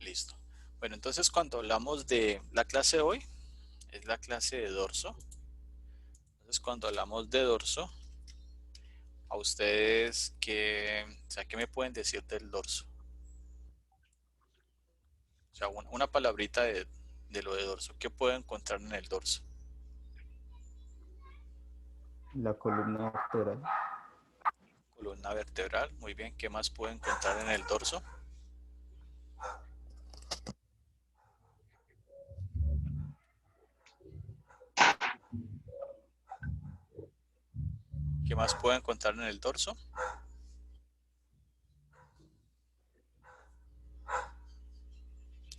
Listo. Bueno, entonces cuando hablamos de la clase de hoy, es la clase de dorso. Entonces cuando hablamos de dorso, a ustedes ¿qué me pueden decir del dorso? O sea, una palabrita de lo de dorso. ¿Qué puedo encontrar en el dorso? La columna vertebral. Columna vertebral, muy bien. ¿Qué más puedo encontrar en el dorso? ¿Qué más puedo encontrar en el dorso?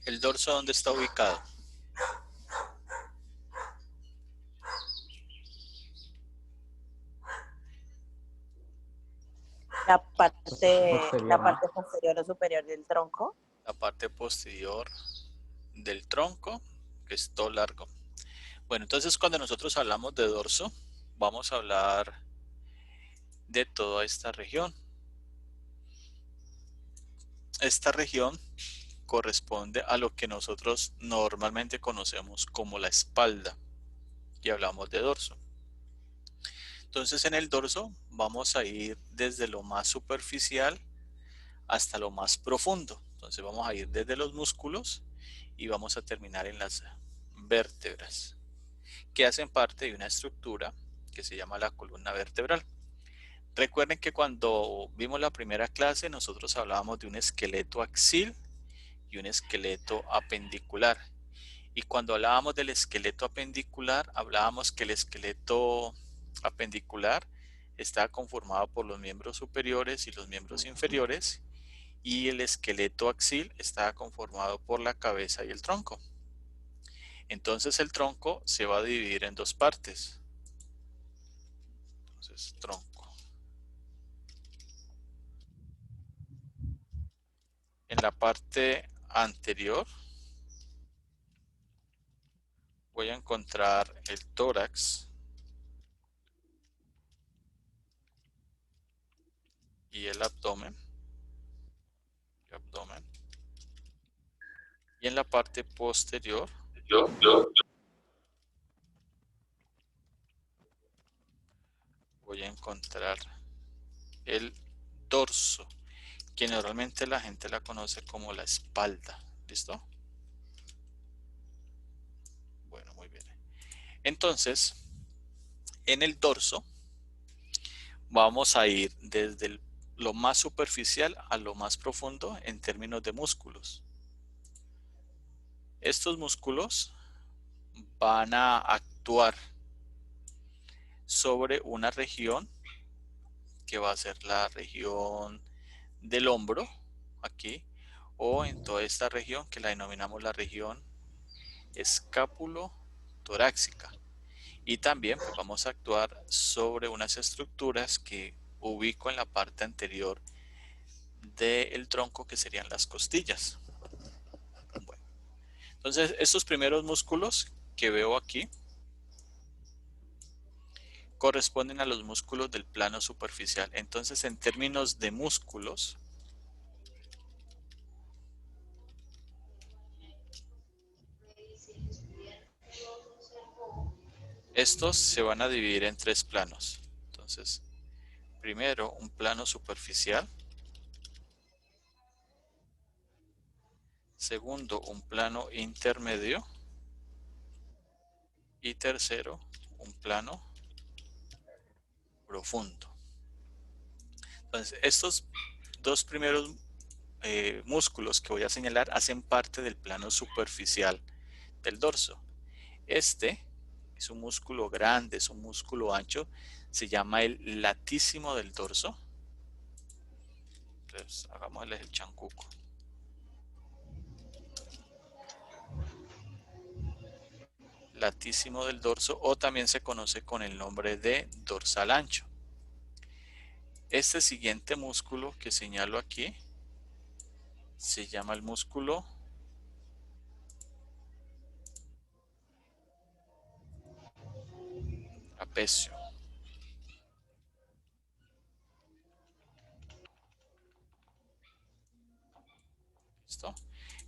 ¿El dorso dónde está ubicado? Posterior, la ¿no? parte posterior o superior del tronco. La parte posterior del tronco, que es todo largo. Bueno, entonces cuando nosotros hablamos de dorso, vamos a hablar de toda esta región. Esta región corresponde a lo que nosotros normalmente conocemos como la espalda y hablamos de dorso. Entonces en el dorso vamos a ir desde lo más superficial hasta lo más profundo. Entonces vamos a ir desde los músculos y vamos a terminar en las vértebras, que hacen parte de una estructura que se llama la columna vertebral. Recuerden que cuando vimos la primera clase nosotros hablábamos de un esqueleto axil y un esqueleto apendicular. Y cuando hablábamos del esqueleto apendicular, hablábamos que el esqueleto apendicular está conformado por los miembros superiores y los miembros inferiores, y el esqueleto axil está conformado por la cabeza y el tronco. Entonces el tronco se va a dividir en dos partes. Entonces, tronco. En la parte anterior voy a encontrar el tórax y el abdomen. Y en la parte posterior voy a encontrar el dorso, que normalmente la gente la conoce como la espalda. ¿Listo? Bueno, muy bien. Entonces, en el dorso vamos a ir desde lo más superficial a lo más profundo en términos de músculos. Estos músculos van a actuar sobre una región que va a ser la región del hombro, aquí, o en toda esta región que la denominamos la región escápulo-torácica. Y también pues, vamos a actuar sobre unas estructuras que ubico en la parte anterior del tronco, que serían las costillas. Bueno, entonces estos primeros músculos que veo aquí corresponden a los músculos del plano superficial. Entonces en términos de músculos, estos se van a dividir en tres planos. Entonces, primero un plano superficial, segundo un plano intermedio y tercero un plano profundo. Entonces, estos dos primeros músculos que voy a señalar hacen parte del plano superficial del dorso. Este es un músculo grande, es un músculo ancho, se llama el latísimo del dorso. Entonces, hagámosle el chancuco. Latísimo del dorso, o también se conoce con el nombre de dorsal ancho. Este siguiente músculo que señalo aquí se llama el músculo trapecio. ¿Listo?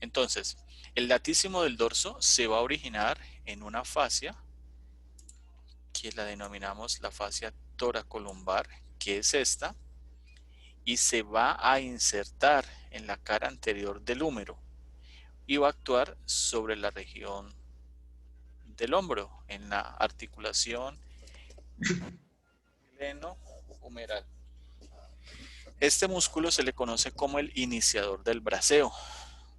Entonces, el latísimo del dorso se va a originar en una fascia que la denominamos la fascia toracolumbar, que es esta, y se va a insertar en la cara anterior del húmero y va a actuar sobre la región del hombro, en la articulación glenohumeral. Este músculo se le conoce como el iniciador del braceo.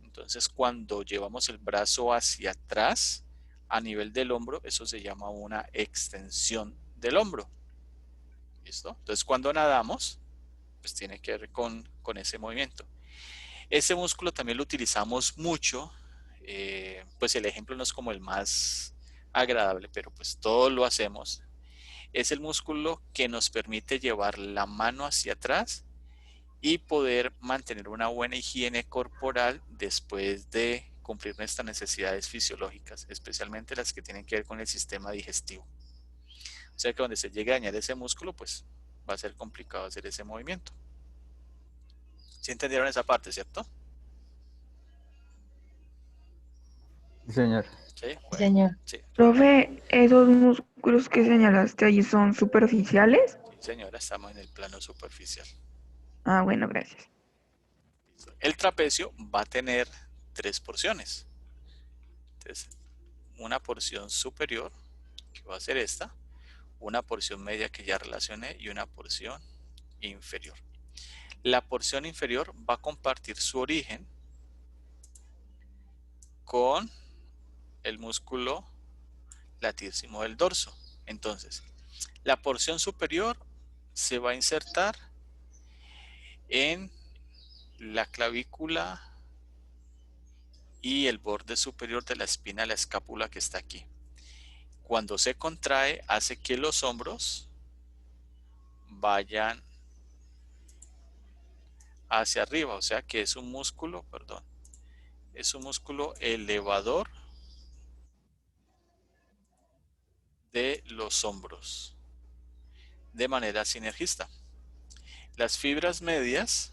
Entonces, cuando llevamos el brazo hacia atrás, a nivel del hombro, eso se llama una extensión del hombro. ¿Listo? Entonces, cuando nadamos, pues tiene que ver con ese movimiento. Ese músculo también lo utilizamos mucho, pues el ejemplo no es como el más agradable, pero pues todos lo hacemos. Es el músculo que nos permite llevar la mano hacia atrás y poder mantener una buena higiene corporal después de cumplir nuestras necesidades fisiológicas, especialmente las que tienen que ver con el sistema digestivo. O sea que donde se llegue a dañar ese músculo, pues va a ser complicado hacer ese movimiento. ¿Sí entendieron esa parte, cierto? Sí, señor. Sí, bueno, Señor. sí. Profe, ¿esos músculos que señalaste ahí son superficiales? Sí, señora, estamos en el plano superficial. Ah, bueno, gracias. El trapecio va a tener 3 porciones. Entonces, una porción superior, que va a ser esta, una porción media que ya relacioné y una porción inferior. La porción inferior va a compartir su origen con el músculo latísimo del dorso. Entonces, la porción superior se va a insertar en la clavícula y el borde superior de la espina de la escápula que está aquí. Cuando se contrae, hace que los hombros vayan hacia arriba, o sea que es un músculo, perdón, es un músculo elevador de los hombros de manera sinergista. Las fibras medias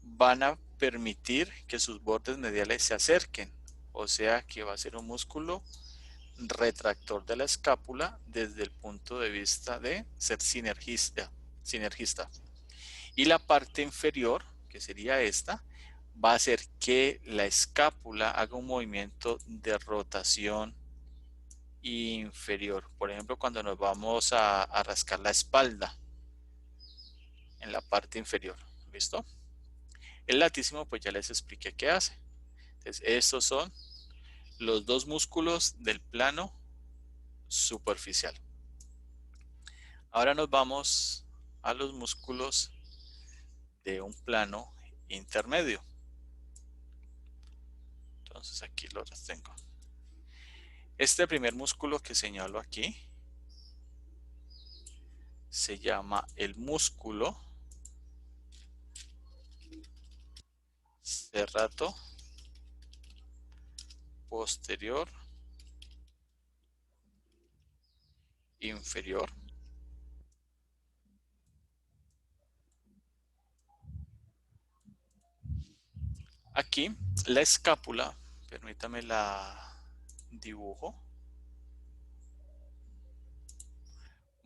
van a permitir que sus bordes mediales se acerquen, o sea que va a ser un músculo retractor de la escápula desde el punto de vista de ser sinergista. Y la parte inferior, que sería esta, va a hacer que la escápula haga un movimiento de rotación inferior. Por ejemplo, cuando nos vamos a rascar la espalda en la parte inferior. ¿Listo? El latísimo, pues ya les expliqué qué hace. Entonces, estos son los dos músculos del plano superficial. Ahora nos vamos a los músculos de un plano intermedio. Entonces aquí los tengo. Este primer músculo que señalo aquí se llama el músculo serrato posterior inferior. Aquí la escápula, permítame la dibujo,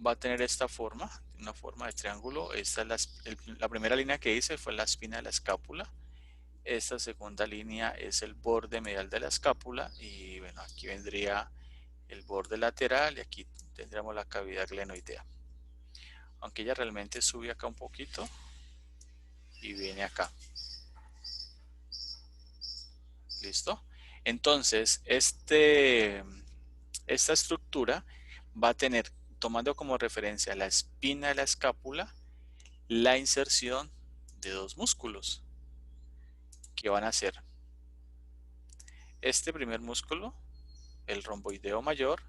va a tener esta forma, una forma de triángulo. Esta es la primera línea que hice fue la espina de la escápula. Esta segunda línea es el borde medial de la escápula y bueno, aquí vendría el borde lateral y aquí tendríamos la cavidad glenoidea. Aunque ella realmente sube acá un poquito y viene acá. ¿Listo? Entonces, esta estructura va a tener, tomando como referencia la espina de la escápula, la inserción de dos músculos que van a ser este primer músculo, el romboideo mayor,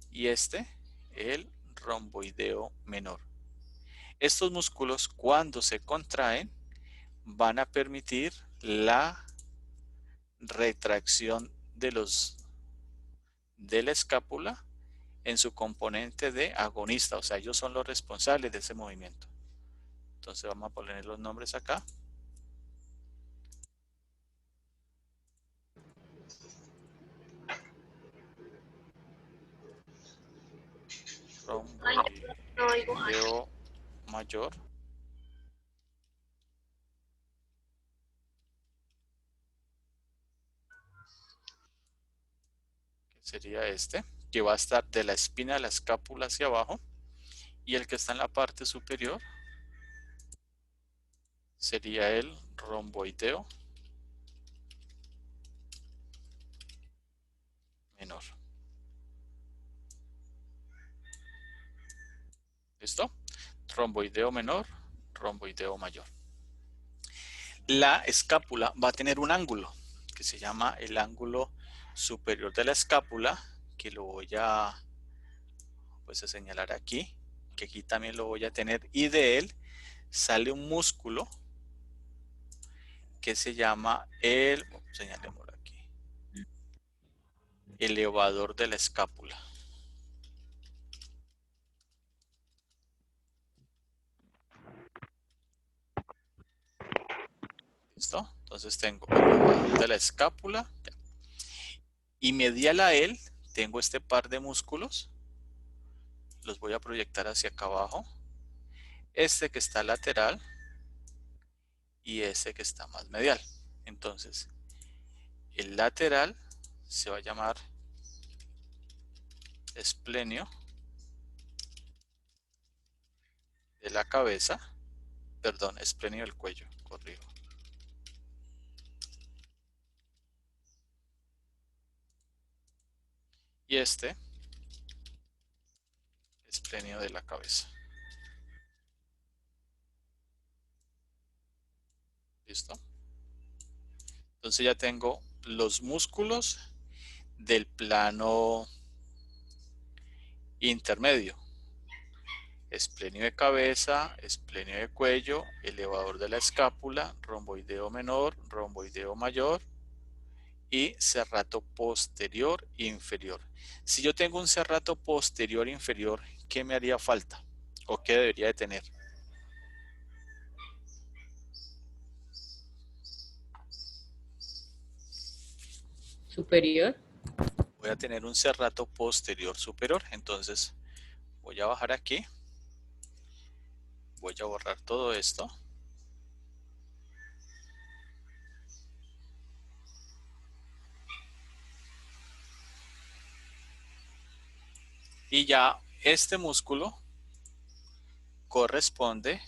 y este, el romboideo menor. Estos músculos, cuando se contraen, van a permitir la retracción de la escápula en su componente de agonista, o sea, ellos son los responsables de ese movimiento. Entonces vamos a poner los nombres acá. romboideo mayor. Que sería este, que va a estar de la espina de la escápula hacia abajo. Y el que está en la parte superior sería el romboideo menor. ¿Listo? Romboideo menor, romboideo mayor. La escápula va a tener un ángulo que se llama el ángulo superior de la escápula, que lo voy pues, a señalar aquí, que aquí también lo voy a tener, y de él sale un músculo que se llama señalémoslo aquí, elevador de la escápula. ¿Listo? Entonces tengo el elevador de la escápula. Y medial a él tengo este par de músculos. Los voy a proyectar hacia acá abajo. Este que está lateral y este que está más medial. Entonces, el lateral se va a llamar esplenio de la cabeza. Perdón, esplenio del cuello. Corrijo. Y este, esplenio de la cabeza. ¿Listo? Entonces ya tengo los músculos del plano intermedio. Esplenio de cabeza, esplenio de cuello, elevador de la escápula, romboideo menor, romboideo mayor y serrato posterior e inferior. Si yo tengo un serrato posterior e inferior, ¿qué me haría falta? ¿O qué debería de tener? Superior. Voy a tener un serrato posterior superior. Entonces voy a bajar aquí. Voy a borrar todo esto. Y ya este músculo corresponde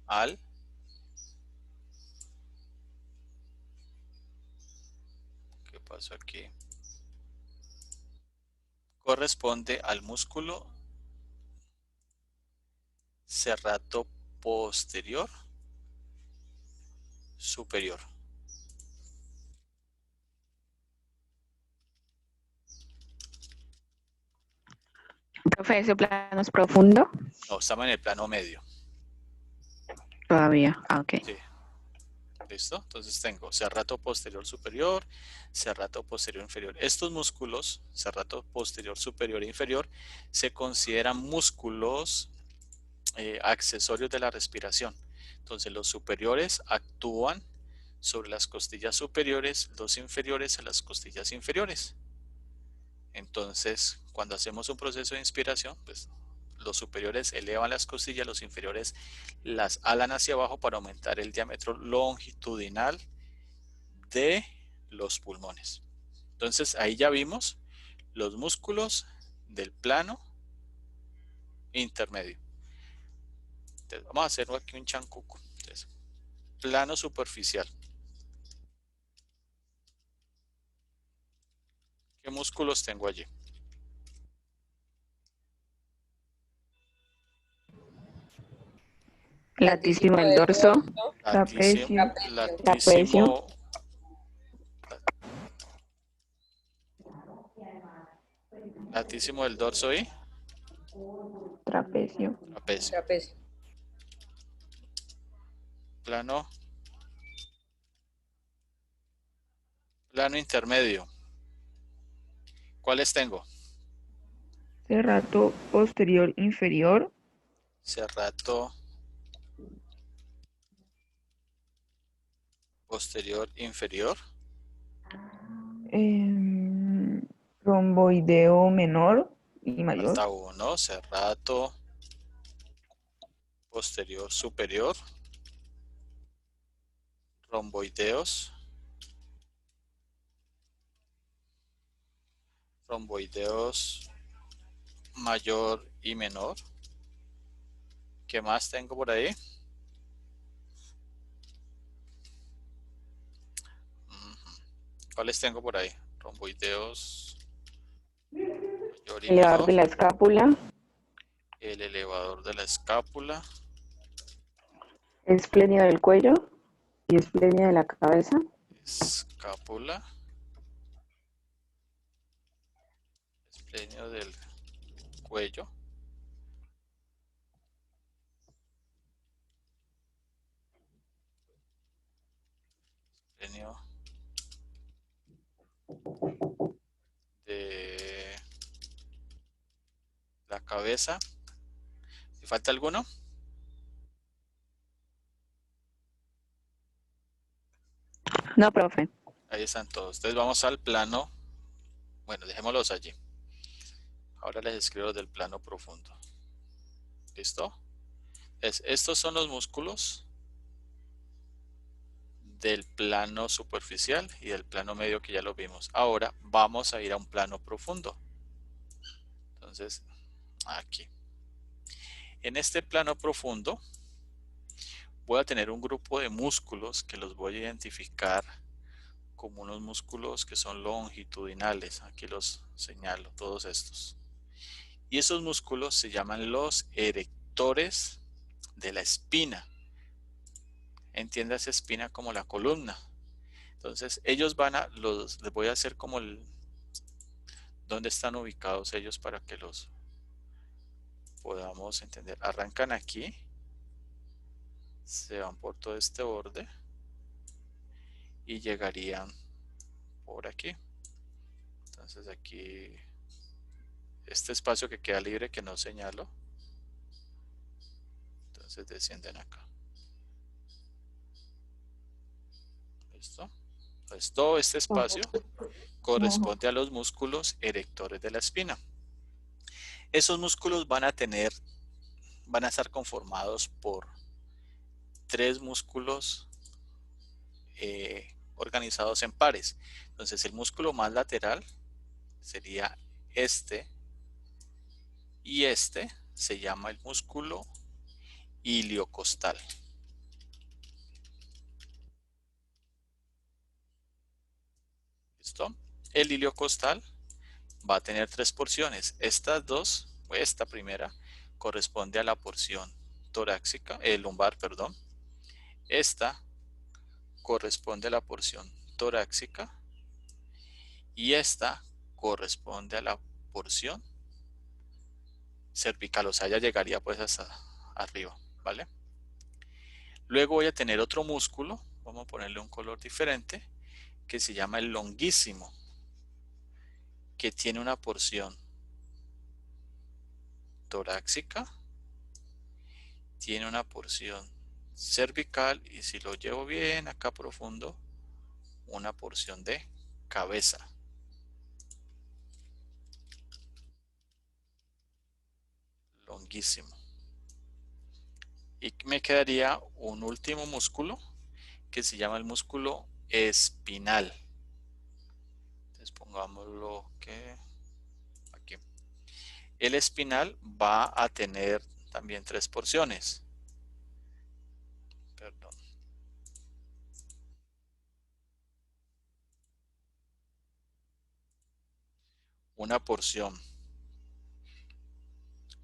al ¿qué pasó aquí? Corresponde al músculo serrato posterior superior. Profe, ¿ese plano es profundo? No, estamos en el plano medio. Todavía. Ah, ok. Sí. ¿Listo? Entonces tengo serrato posterior superior, serrato posterior inferior. Estos músculos, serrato posterior superior e inferior, se consideran músculos accesorios de la respiración. Entonces los superiores actúan sobre las costillas superiores, los inferiores a las costillas inferiores. Entonces, cuando hacemos un proceso de inspiración, pues los superiores elevan las costillas, los inferiores las alan hacia abajo para aumentar el diámetro longitudinal de los pulmones. Entonces, ahí ya vimos los músculos del plano intermedio. Entonces, vamos a hacer aquí un chancuco. Entonces, plano superficial. ¿Qué músculos tengo allí? Latísimo del dorso. Trapecio. Latísimo. Latísimo del dorso y Trapecio. trapecio. Trapecio. Plano intermedio. ¿Cuáles tengo? Serrato posterior inferior. Serrato posterior inferior. Romboideo menor. y mayor. Falta uno, serrato posterior superior, romboideos, mayor y menor. ¿Qué más tengo por ahí? ¿Cuáles tengo por ahí? Romboideos mayor y Elevador menor. de la escápula, El elevador de la escápula. esplénio del cuello y esplénio de la cabeza, Escápula. Esplenio del cuello. Esplenio de la cabeza. ¿Me falta alguno? no, profe. Ahí están todos. Entonces vamos al plano. Bueno, dejémoslos allí. Ahora les escribo los del plano profundo. ¿Listo? Estos son los músculos del plano superficial y del plano medio que ya lo vimos. Ahora vamos a ir a un plano profundo. Entonces, aquí. En este plano profundo voy a tener un grupo de músculos que los voy a identificar como unos músculos que son longitudinales. Aquí los señalo, todos estos. Y esos músculos se llaman los erectores de la espina. Entiéndase espina como la columna. Entonces ellos les voy a hacer como dónde están ubicados ellos para que los podamos entender. Arrancan aquí, se van por todo este borde y llegarían por aquí. Entonces aquí, este espacio que queda libre que no señalo, entonces descienden acá. ¿Listo? Pues todo este espacio corresponde a los músculos erectores de la espina. Esos músculos van a estar conformados por 3 músculos organizados en pares. Entonces el músculo más lateral sería este, y este se llama el músculo iliocostal. ¿Listo? El iliocostal va a tener 3 porciones. Estas dos, esta primera, corresponde a la porción torácica, lumbar, perdón. Esta corresponde a la porción torácica y esta corresponde a la porción cervical, o sea, ya llegaría pues hasta arriba, ¿vale? Luego voy a tener otro músculo, vamos a ponerle un color diferente, que se llama el longuísimo, que tiene una porción torácica, tiene una porción cervical y si lo llevo bien acá profundo, una porción de cabeza. Longuísimo. Y me quedaría un último músculo que se llama el músculo espinal. Entonces pongámoslo que aquí. El espinal va a tener también 3 porciones. Perdón. Una porción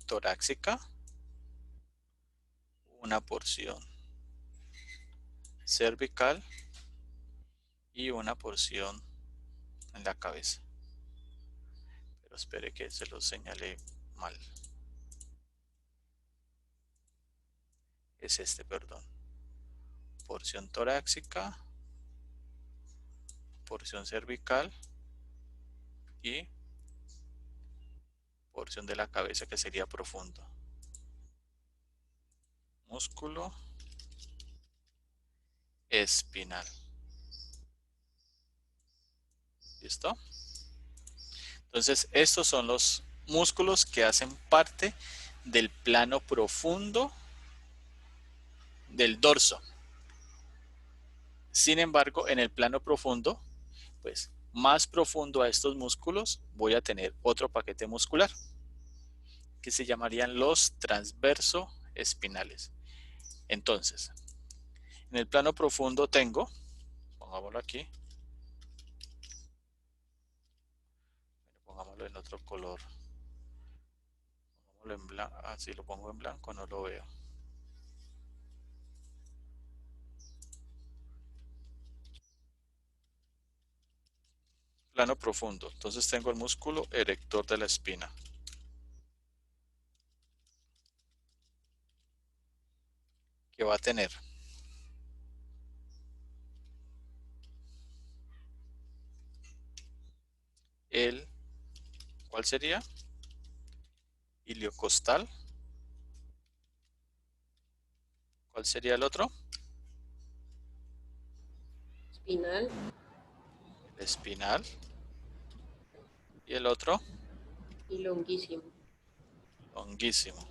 torácica, una porción cervical y una porción en la cabeza. Pero espere que se lo señale mal. Es este, perdón. Porción torácica, porción cervical y porción de la cabeza que sería profundo. Músculo espinal. ¿Listo? Entonces estos son los músculos que hacen parte del plano profundo del dorso. Sin embargo, en el plano profundo, pues más profundo a estos músculos, voy a tener otro paquete muscular que se llamarían los transverso espinales. Entonces, en el plano profundo tengo, pongámoslo aquí, pongámoslo en otro color, pongámoslo en blanco, si lo pongo en blanco no lo veo. Plano profundo, entonces tengo el músculo erector de la espina. Que va a tener ¿cuál sería? Iliocostal. ¿Cuál sería el otro? Espinal. El espinal. ¿Y el otro? Y longuísimo. Longuísimo.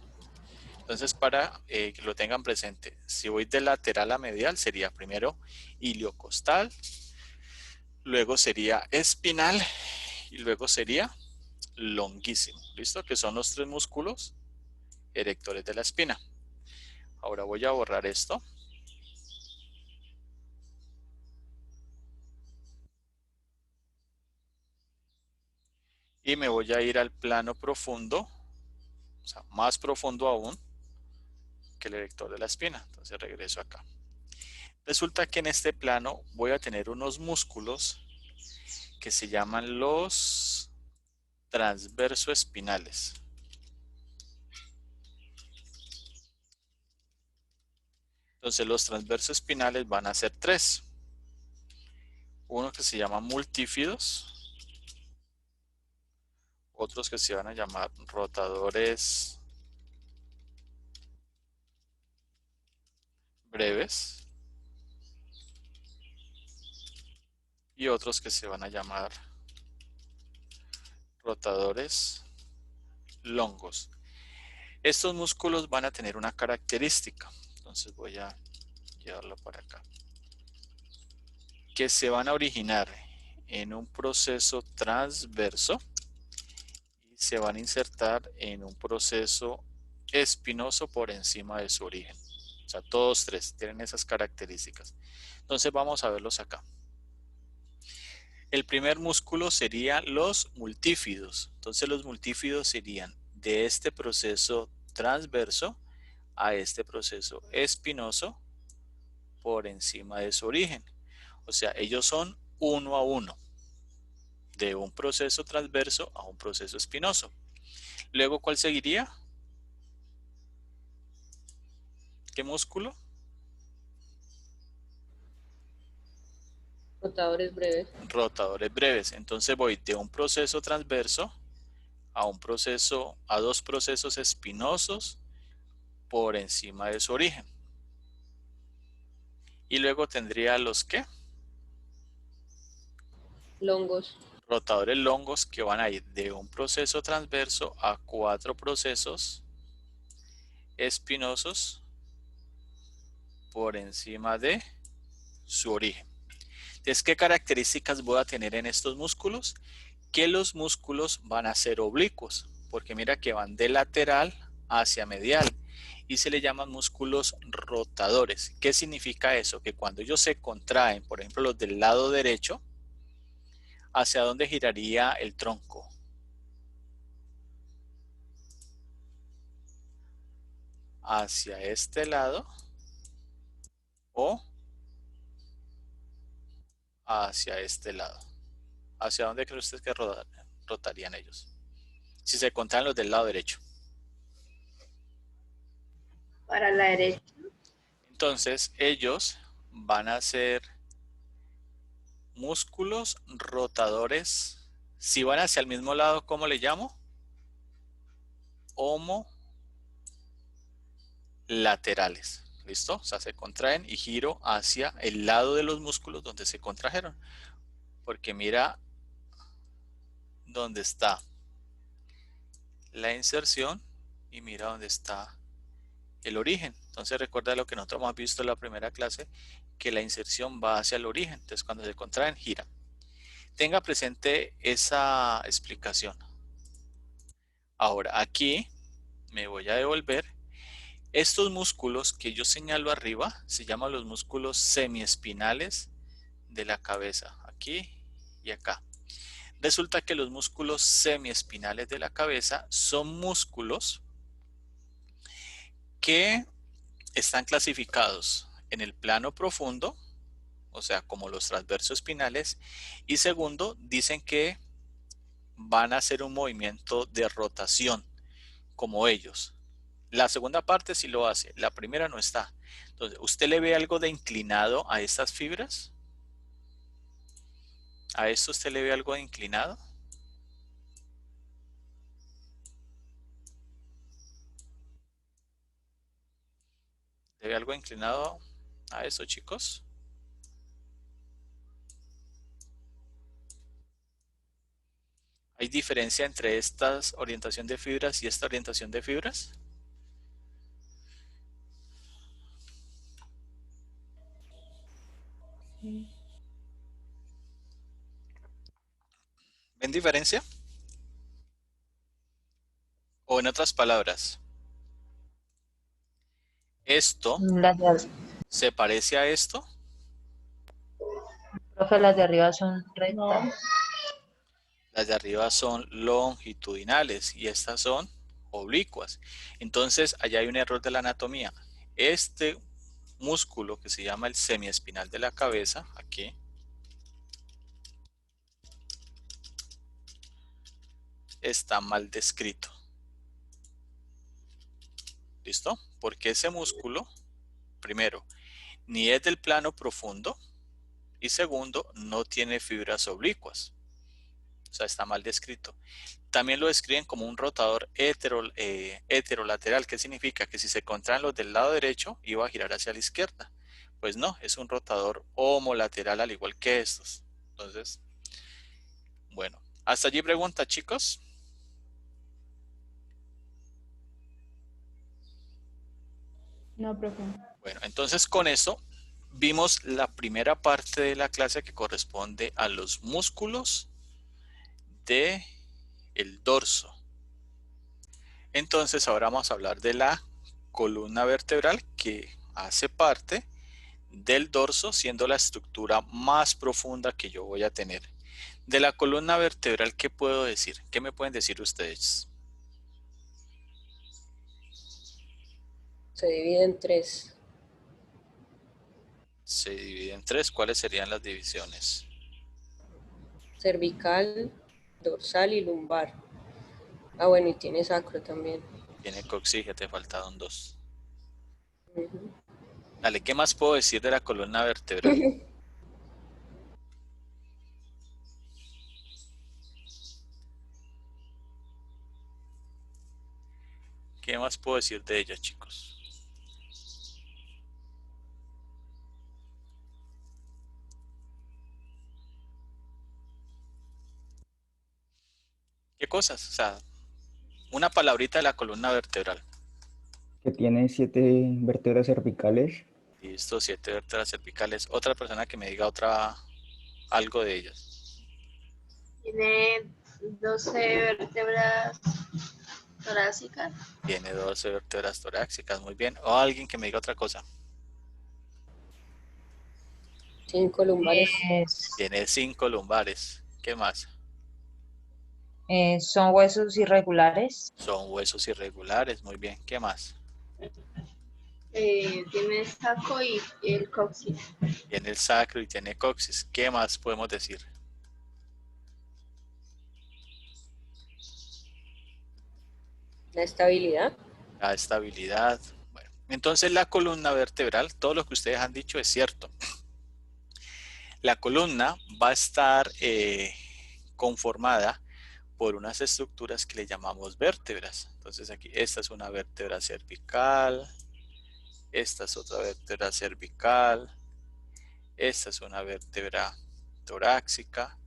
Entonces, para que lo tengan presente, si voy de lateral a medial, sería primero iliocostal, luego sería espinal y luego sería longuísimo. ¿Listo? Que son los tres músculos erectores de la espina. Ahora voy a borrar esto. Y me voy a ir al plano profundo, o sea, más profundo aún que el erector de la espina. Entonces regreso acá. Resulta que en este plano voy a tener unos músculos que se llaman los transverso espinales. Entonces los transverso espinales van a ser tres. Uno que se llama multífidos, otros que se van a llamar rotadores breves y otros que se van a llamar rotadores longos. Estos músculos van a tener una característica, entonces voy a llevarlo para acá, que se van a originar en un proceso transverso y se van a insertar en un proceso espinoso por encima de su origen. O sea, todos tres tienen esas características. Entonces vamos a verlos acá. El primer músculo sería los multífidos. Entonces los multífidos serían de este proceso transverso a este proceso espinoso por encima de su origen. O sea, ellos son uno a uno, de un proceso transverso a un proceso espinoso. Luego, ¿cuál seguiría? ¿Qué músculo? Rotadores breves. Rotadores breves. Entonces voy de un proceso transverso a dos procesos espinosos por encima de su origen. Y luego tendría los ¿qué? Longos. Rotadores longos, que van a ir de un proceso transverso a 4 procesos espinosos por encima de su origen. Entonces, ¿qué características voy a tener en estos músculos? Que los músculos van a ser oblicuos, porque mira que van de lateral hacia medial y se le llaman músculos rotadores. ¿Qué significa eso? Que cuando ellos se contraen, por ejemplo los del lado derecho, ¿hacia dónde giraría el tronco? Hacia este lado o hacia este lado. ¿Hacia dónde cree usted que rotarían ellos? Si se contraen los del lado derecho. Para la derecha. Entonces ellos van a ser músculos rotadores. Si van hacia el mismo lado, ¿cómo le llamo? Homolaterales. ¿Listo? O sea, se contraen y giro hacia el lado de los músculos donde se contrajeron. Porque mira dónde está la inserción y mira dónde está el origen. Entonces recuerda lo que nosotros hemos visto en la primera clase, que la inserción va hacia el origen. Entonces cuando se contraen, gira. Tenga presente esa explicación. Ahora aquí me voy a devolver. Estos músculos que yo señalo arriba se llaman los músculos semiespinales de la cabeza, aquí y acá. Resulta que los músculos semiespinales de la cabeza son músculos que están clasificados en el plano profundo, o sea, como los transversos espinales, y segundo, dicen que van a hacer un movimiento de rotación, como ellos. La segunda parte sí lo hace, la primera no está. Entonces, ¿usted le ve algo de inclinado a estas fibras? ¿A esto usted le ve algo de inclinado? ¿Le ve algo inclinado a esto, chicos? ¿Hay diferencia entre esta orientación de fibras y esta orientación de fibras? ¿Ven diferencia? O en otras palabras, esto Las de, se parece a esto. profe, las de arriba son rectas. Las de arriba son longitudinales y estas son oblicuas. Entonces, allá hay un error de la anatomía. Este músculo que se llama el semiespinal de la cabeza, aquí, está mal descrito. ¿Listo? Porque ese músculo, primero, ni es del plano profundo y segundo, no tiene fibras oblicuas. O sea, está mal descrito. También lo describen como un rotador heterolateral, que significa que si se contraen los del lado derecho, iba a girar hacia la izquierda. Pues no, es un rotador homolateral al igual que estos. Entonces, bueno, hasta allí pregunta, chicos. No, profe. Bueno, entonces con eso vimos la primera parte de la clase que corresponde a los músculos del dorso. Entonces ahora vamos a hablar de la columna vertebral que hace parte del dorso, siendo la estructura más profunda que yo voy a tener. De la columna vertebral, ¿qué puedo decir? ¿Qué me pueden decir ustedes? Se divide en tres. Se divide en tres. ¿Cuáles serían las divisiones? Cervical, dorsal y lumbar. Ah, bueno, y tiene sacro también. Tiene coxígea, te faltaron dos. Ujú. Dale, ¿qué más puedo decir de la columna vertebral? ¿Qué más puedo decir de ella, chicos? ¿Qué cosas? O sea, una palabrita de la columna vertebral. Que tiene 7 vértebras cervicales. Listo, 7 vértebras cervicales. Otra persona que me diga algo de ellas. Tiene 12 vértebras torácicas. Tiene 12 vértebras torácicas, muy bien. O alguien que me diga otra cosa. 5 lumbares. Tiene 5 lumbares. ¿Qué más? Son huesos irregulares. Son huesos irregulares, muy bien. ¿Qué más? Tiene sacro y el coxis. Tiene el sacro y tiene coxis. ¿Qué más podemos decir? La estabilidad. La estabilidad. Bueno, entonces la columna vertebral, todo lo que ustedes han dicho es cierto. La columna va a estar conformada por unas estructuras que le llamamos vértebras. Entonces aquí, esta es una vértebra cervical, esta es otra vértebra cervical, esta es una vértebra torácica,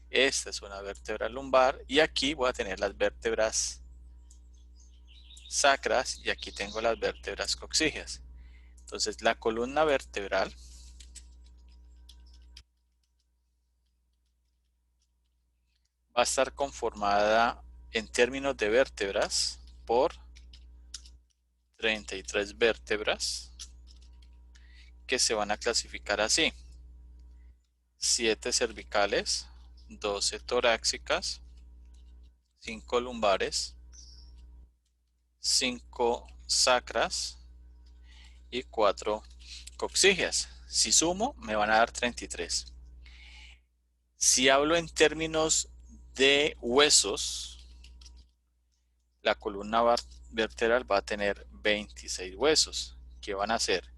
esta es una vértebra lumbar y aquí voy a tener las vértebras sacras y aquí tengo las vértebras coxígeas. Entonces la columna vertebral va a estar conformada en términos de vértebras por 33 vértebras que se van a clasificar así: 7 cervicales, 12 torácicas, 5 lumbares, 5 sacras y 4 coxígeas. Si sumo, me van a dar 33. Si hablo en términos de huesos, la columna vertebral va a tener 26 huesos, que van a ser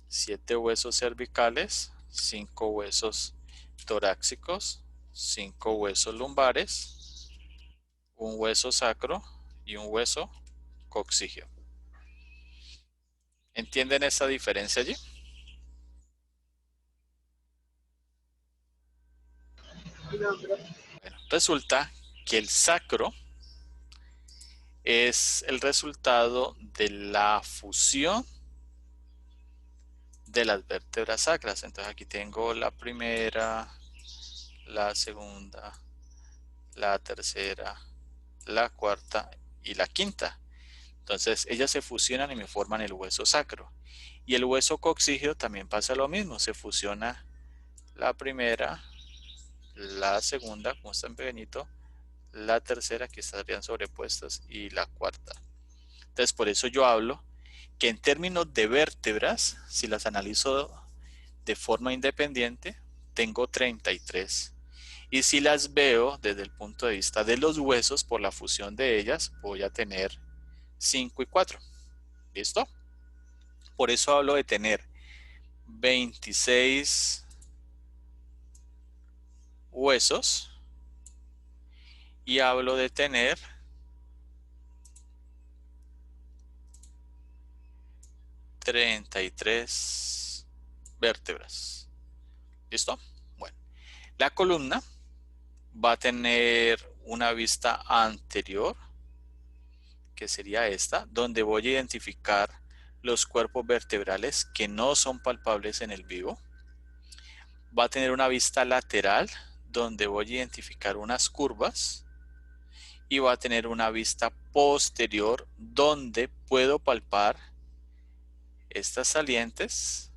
7 huesos cervicales, 5 huesos torácicos, 5 huesos lumbares, un hueso sacro y un hueso coxígeo. ¿Entienden esa diferencia allí? Bueno, resulta que el sacro es el resultado de la fusión de las vértebras sacras. Entonces aquí tengo la primera, la segunda, la tercera, la cuarta y la quinta. Entonces ellas se fusionan y me forman el hueso sacro. Y el hueso coxígeo también pasa lo mismo, se fusiona la primera, la segunda, como está en pequeñito, la tercera, que estarían sobrepuestas, y la cuarta. Entonces por eso yo hablo que en términos de vértebras, si las analizo de forma independiente, tengo 33. Y si las veo desde el punto de vista de los huesos, por la fusión de ellas, voy a tener 5 y 4. ¿Listo? Por eso hablo de tener 26 huesos y hablo de tener 33 vértebras. ¿Listo? Bueno, la columna va a tener una vista anterior, que sería esta, donde voy a identificar los cuerpos vertebrales que no son palpables en el vivo. Va a tener una vista lateral, donde voy a identificar unas curvas. Y va a tener una vista posterior, donde puedo palpar estas salientes,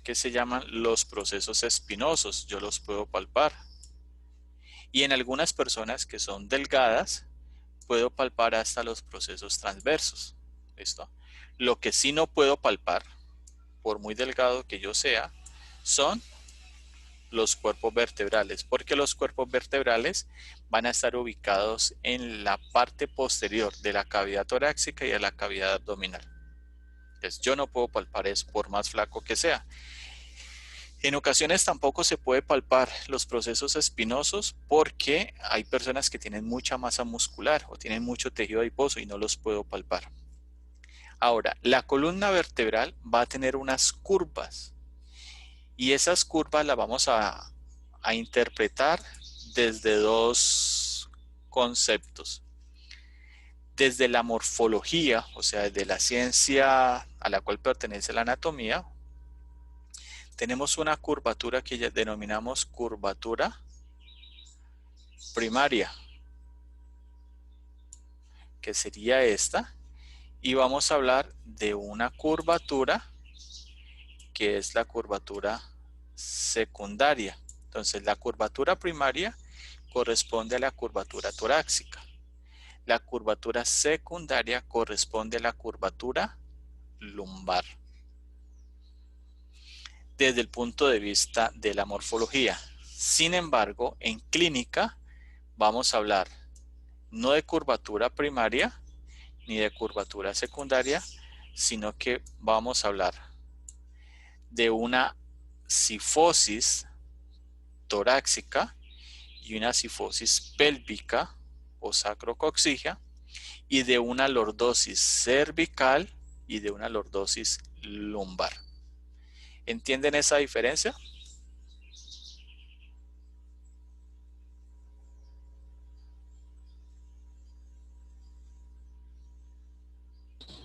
que se llaman los procesos espinosos. Yo los puedo palpar. Y en algunas personas que son delgadas, puedo palpar hasta los procesos transversos. ¿Listo? Lo que sí no puedo palpar, por muy delgado que yo sea, son los cuerpos vertebrales, porque los cuerpos vertebrales van a estar ubicados en la parte posterior de la cavidad torácica y de la cavidad abdominal. Entonces yo no puedo palpar eso, por más flaco que sea. En ocasiones tampoco se puede palpar los procesos espinosos porque hay personas que tienen mucha masa muscular o tienen mucho tejido adiposo y no los puedo palpar. Ahora, la columna vertebral va a tener unas curvas y esas curvas las vamos a interpretar desde dos conceptos. Desde la morfología, o sea, desde la ciencia a la cual pertenece la anatomía, tenemos una curvatura que ya denominamos curvatura primaria, que sería esta, y vamos a hablar de una curvatura que es la curvatura secundaria. Entonces la curvatura primaria corresponde a la curvatura torácica. La curvatura secundaria corresponde a la curvatura lumbar. Desde el punto de vista de la morfología. Sin embargo, en clínica vamos a hablar no de curvatura primaria ni de curvatura secundaria, sino que vamos a hablar de una cifosis torácica y una cifosis pélvica o sacrocoxígea y de una lordosis cervical y de una lordosis lumbar. ¿Entienden esa diferencia?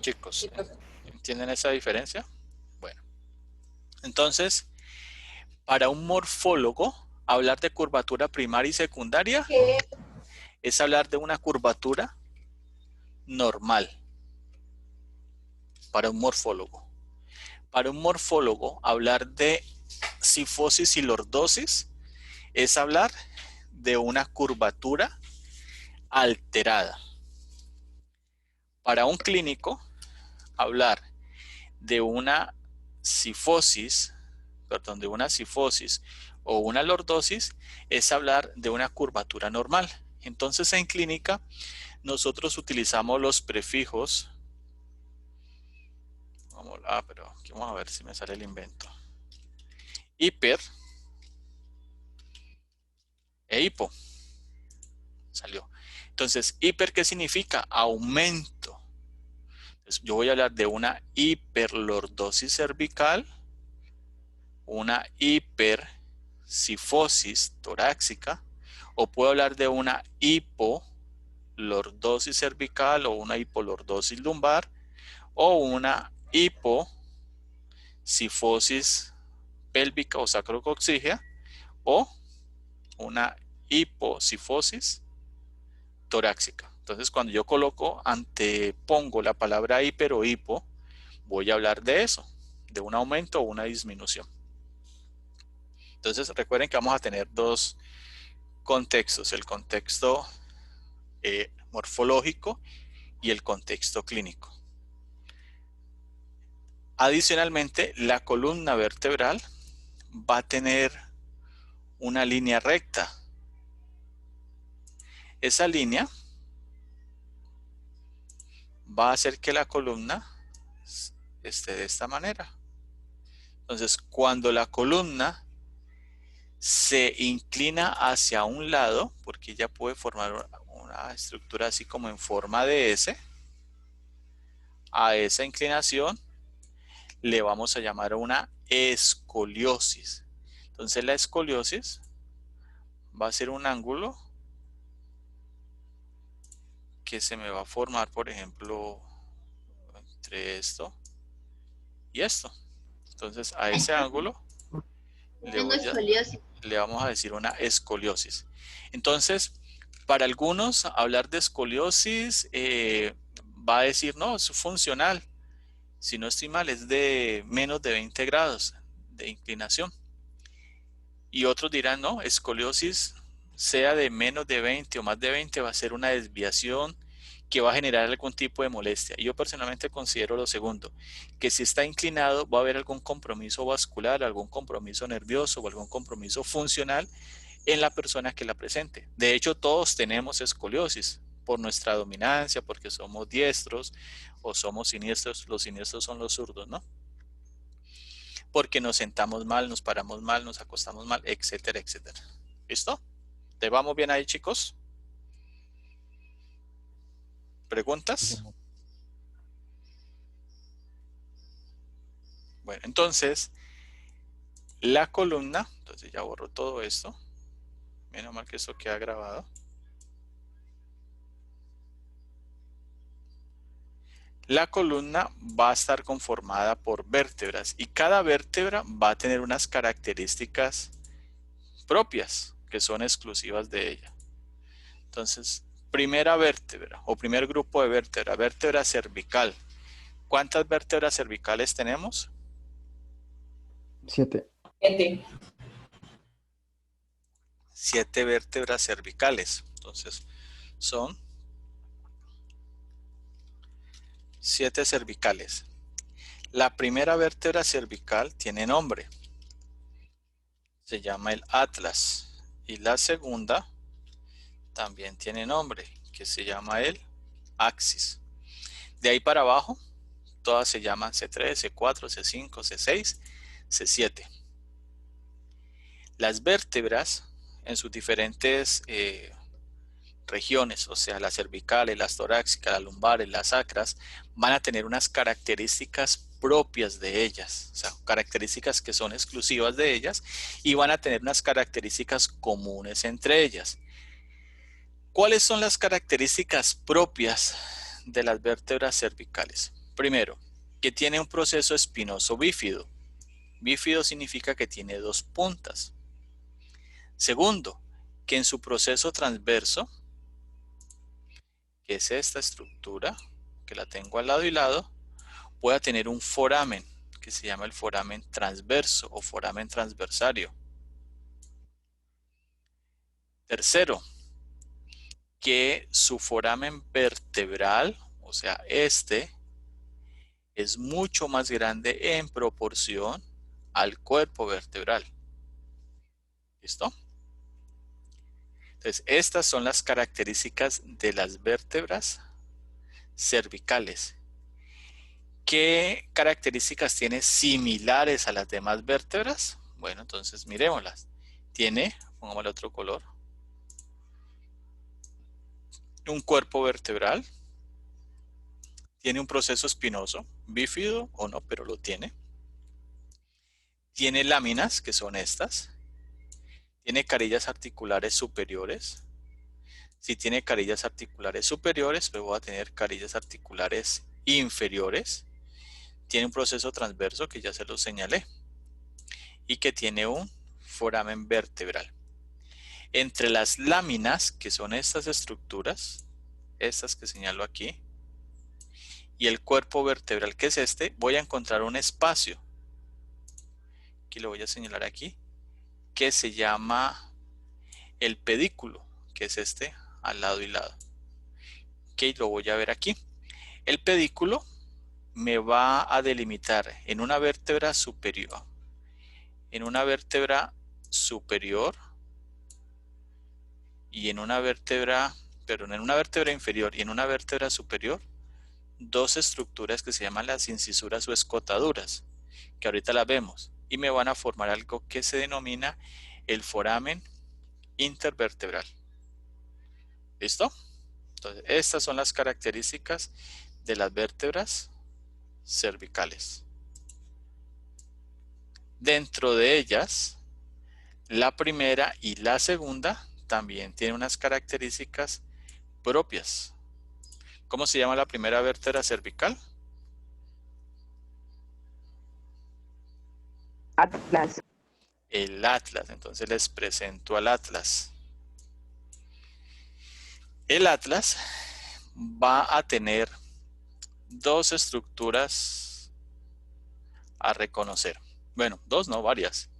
Chicos, Sí, profe. ¿entienden esa diferencia? Bueno, entonces, para un morfólogo, hablar de curvatura primaria y secundaria es hablar de una curvatura normal. Para un morfólogo. Para un morfólogo, hablar de cifosis y lordosis es hablar de una curvatura alterada. Para un clínico, hablar de una cifosis, perdón, de una cifosis o una lordosis es hablar de una curvatura normal. Entonces, en clínica, nosotros utilizamos los prefijos. Pero aquí vamos a ver si me sale el invento. Hiper e hipo. Salió. Entonces, hiper, ¿qué significa? Aumento. Entonces, yo voy a hablar de una hiperlordosis cervical, una hipercifosis torácica, o puedo hablar de una hipolordosis cervical o una hipolordosis lumbar, o una hipocifosis pélvica o sacrococcígea, o una hipocifosis torácica. Entonces, cuando yo antepongo la palabra hiper o hipo, voy a hablar de eso, de un aumento o una disminución. Entonces, recuerden que vamos a tener dos contextos, el contexto morfológico y el contexto clínico. Adicionalmente, la columna vertebral va a tener una línea recta. Esa línea va a hacer que la columna esté de esta manera. Entonces, cuando la columna se inclina hacia un lado, porque ella puede formar una estructura así como en forma de S, a esa inclinación le vamos a llamar una escoliosis. Entonces la escoliosis va a ser un ángulo que se me va a formar, por ejemplo, entre esto y esto. Entonces a ese ángulo le vamos a decir una escoliosis. Entonces, para algunos hablar de escoliosis va a decir, no, es funcional. Si no estoy mal, es de menos de 20 grados de inclinación. Y otros dirán, no, escoliosis sea de menos de 20 o más de 20 va a ser una desviación que va a generar algún tipo de molestia. Y yo personalmente considero lo segundo, que si está inclinado va a haber algún compromiso vascular, algún compromiso nervioso o algún compromiso funcional en la persona que la presente. De hecho, todos tenemos escoliosis por nuestra dominancia, porque somos diestros o somos siniestros. Los siniestros son los zurdos, ¿no? Porque nos sentamos mal, nos paramos mal, nos acostamos mal, etcétera, etcétera. ¿Listo? ¿Te vamos bien ahí, chicos? ¿Preguntas? Bueno, entonces, la columna, entonces ya borro todo esto. Menos mal que esto queda grabado. La columna va a estar conformada por vértebras y cada vértebra va a tener unas características propias que son exclusivas de ella. Entonces, primera vértebra o primer grupo de vértebra, vértebra cervical. ¿Cuántas vértebras cervicales tenemos? 7. 7 vértebras cervicales. Entonces, son 7 cervicales. La primera vértebra cervical tiene nombre. Se llama el atlas. Y la segunda también tiene nombre, que se llama el axis. De ahí para abajo, todas se llaman C3, C4, C5, C6, C7. Las vértebras en sus diferentes regiones, o sea, las cervicales, las torácicas, las lumbares, las sacras, van a tener unas características propias de ellas, o sea, características que son exclusivas de ellas y van a tener unas características comunes entre ellas. ¿Cuáles son las características propias de las vértebras cervicales? Primero, que tiene un proceso espinoso bífido. Bífido significa que tiene dos puntas. Segundo, que en su proceso transverso, que es esta estructura, que la tengo al lado y lado, pueda tener un foramen, que se llama el foramen transverso o foramen transversario. Tercero, que su foramen vertebral, o sea, este, es mucho más grande en proporción al cuerpo vertebral. ¿Listo? Entonces, estas son las características de las vértebras cervicales. ¿Qué características tiene similares a las demás vértebras? Bueno, entonces miremoslas. Tiene, pongámosle otro color, un cuerpo vertebral. Tiene un proceso espinoso, bífido o no, pero lo tiene. Tiene láminas, que son estas. Tiene carillas articulares superiores. Si tiene carillas articulares superiores, luego va a tener carillas articulares inferiores. Tiene un proceso transverso, que ya se lo señalé. Y que tiene un foramen vertebral. Entre las láminas, que son estas estructuras, estas que señalo aquí, y el cuerpo vertebral, que es este, voy a encontrar un espacio. Aquí lo voy a señalar aquí, que se llama el pedículo, que es este al lado y lado. Ok, lo voy a ver aquí. El pedículo me va a delimitar en una vértebra superior, y en una vértebra inferior y en una vértebra superior, dos estructuras que se llaman las incisuras o escotaduras, que ahorita las vemos, y me van a formar algo que se denomina el foramen intervertebral. ¿Listo? Entonces, estas son las características de las vértebras cervicales. Dentro de ellas, la primera y la segunda también tienen unas características propias. ¿Cómo se llama la primera vértebra cervical? Atlas. El atlas. Entonces les presento al atlas. El atlas va a tener dos estructuras a reconocer. Bueno, dos no, varias.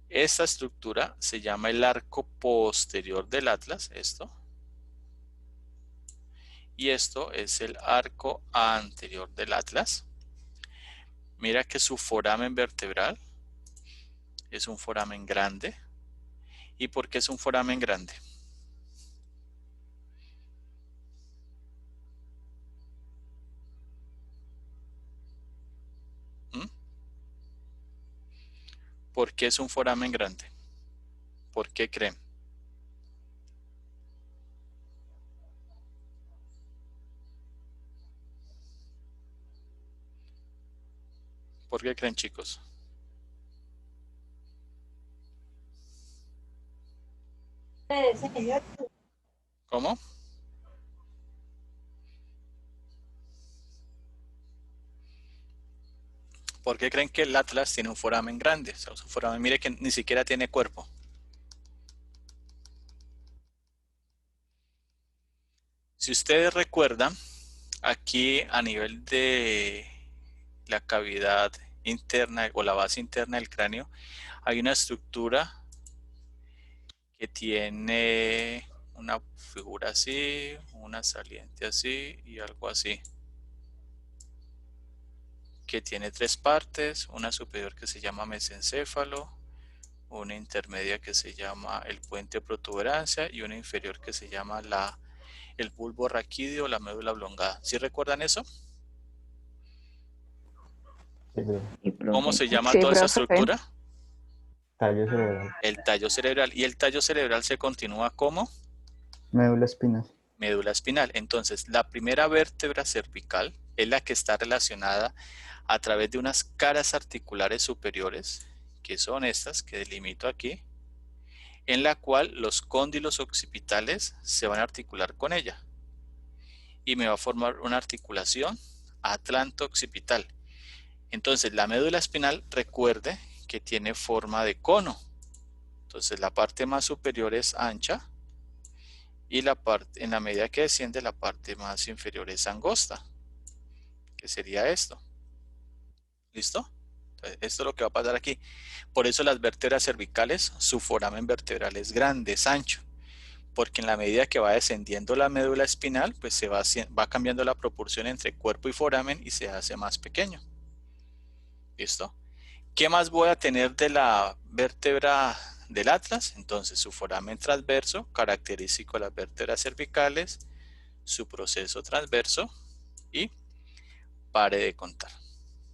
Esta estructura se llama el arco posterior del atlas, esto. Y esto es el arco anterior del atlas. Mira que su foramen vertebral es un foramen grande. ¿Y por qué es un foramen grande? ¿Por qué es un foramen grande? ¿Por qué creen? ¿Por qué creen, chicos? ¿Cómo? ¿Por qué creen que el atlas tiene un foramen grande? O sea, su foramen, mire que ni siquiera tiene cuerpo. Si ustedes recuerdan, aquí a nivel de la cavidad interna o la base interna del cráneo, hay una estructura que tiene una figura así, una saliente así y algo así, que tiene tres partes, una superior que se llama mesencéfalo, una intermedia que se llama el puente de protuberancia y una inferior que se llama el bulbo raquídeo o la médula oblongada. ¿Sí recuerdan eso? ¿Cómo se llama Sí, toda esa profe. estructura? Tallo cerebral. El tallo cerebral. ¿Y el tallo cerebral se continúa como? Médula espinal. Médula espinal. Entonces, la primera vértebra cervical es la que está relacionada a través de unas caras articulares superiores, que son estas que delimito aquí, en la cual los cóndilos occipitales se van a articular con ella. Y me va a formar una articulación atlanto-occipital. Entonces la médula espinal, recuerde que tiene forma de cono. Entonces la parte más superior es ancha y en la medida que desciende, la parte más inferior es angosta, que sería esto. ¿Listo? Entonces, esto es lo que va a pasar aquí. Por eso las vértebras cervicales, su foramen vertebral es grande, es ancho, porque en la medida que va descendiendo la médula espinal, pues se va cambiando la proporción entre cuerpo y foramen y se hace más pequeño. ¿Listo? ¿Qué más voy a tener de la vértebra del atlas? Entonces, su foramen transverso, característico de las vértebras cervicales, su proceso transverso y pare de contar.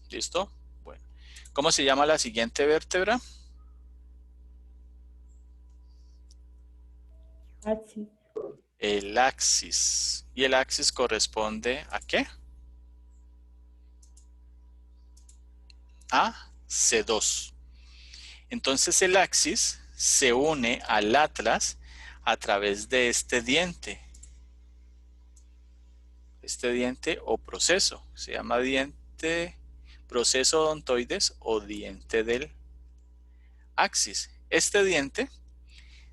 ¿Listo? Bueno. ¿Cómo se llama la siguiente vértebra? Axis. El axis. ¿Y el axis corresponde a qué? A C2. Entonces el axis se une al atlas a través de este diente. Este diente o proceso. Se llama diente, proceso odontoides o diente del axis. Este diente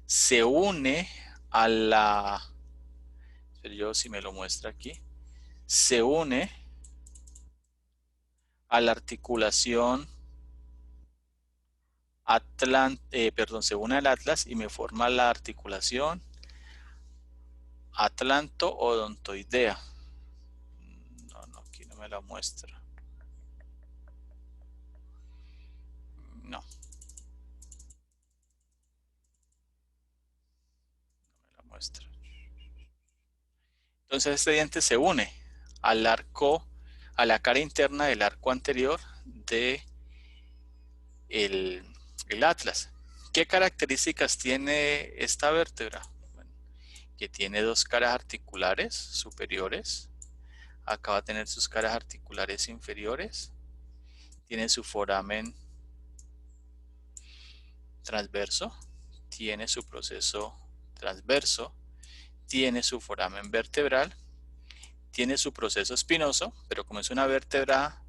se une a la... Yo si me lo muestra aquí. Se une a la articulación se une al atlas y me forma la articulación atlanto-odontoidea. No, aquí no me la muestra. No. No me la muestra. Entonces este diente se une al arco, a la cara interna del arco anterior de el atlas. ¿Qué características tiene esta vértebra? Bueno, que tiene dos caras articulares superiores. Acá va a tener sus caras articulares inferiores. Tiene su foramen transverso. Tiene su proceso transverso. Tiene su foramen vertebral. Tiene su proceso espinoso, pero como es una vértebra